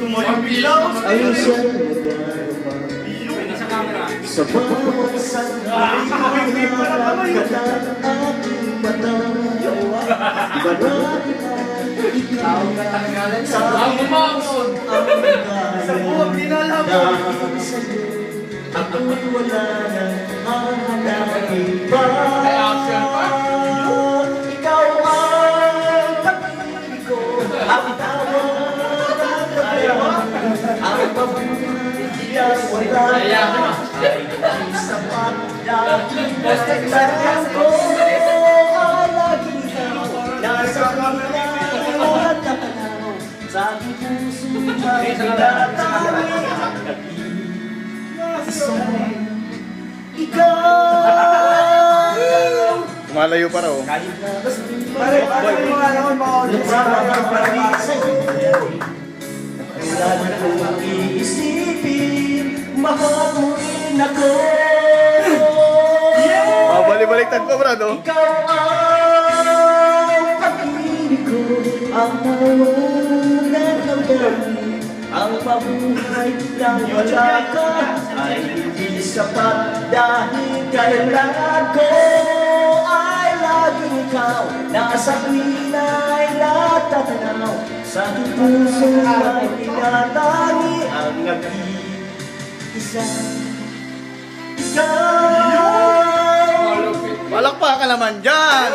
Tumabilaw Ay siya'y nagdarama sa bawat sandali nagkalat aking mata. Ibarari ay ikaw sa aking puso ang nagaya. Dahil sa'yo ako'y wala nang hahanapin pa. Ikaw ang pag-ibig ko, ang tawag ng kabayan. Ang mabuhay ay wala na, ay hindi sapat dahil nagtaglaran ko. Ay lagi ikaw, nasa pinay at nakalaw. Sa aking puso ay tinatangi ang nag-iisa. Ikaw Malayo pa raw. lagi kong iisipin, mahal mo rin ako. Oh, balik-baliktad pa, brad, oh. Ikaw ang pag-ibig ko, ang tawag ng damdamin. Ang mabuhay ng wala ka ay hindi sapat dahil kailangan ko ay laging ikaw. Nasa tuwing ay natatanaw, sa aking puso ay tinatangi ang nag-iisa. Ikaw Palakpakan naman dyan!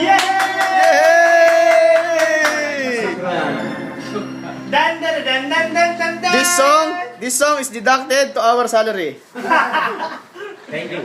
Yeah! Yay! Dan dan dan dan dan dan dan. This song is deducted to our salary. Thank you.